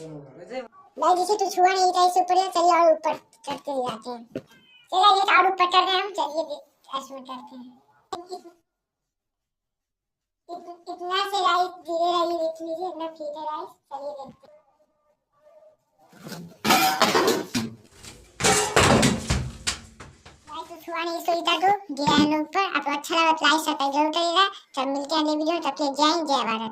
भाई जिसे तू छुआ नहीं था, इससे ऊपर चलिए और ऊपर चढ़ते जाते हैं। चलिए ये और ऊपर चढ़ रहे हैं हम, चलिए ऐसे में करते हैं। इतना से राइस धीरे रही देख लीजिए, इतना ठीक है राइस। चलिए देखते हैं। तो छुआ नहीं, इसको इधर दो गिरा है ऊपर। आपको अच्छा लगा तो लाइक सब्सक्राइब जरूर करिएगा। तब मिलते हैं अगले वीडियो में, तब तक जय हिंद जय भारत।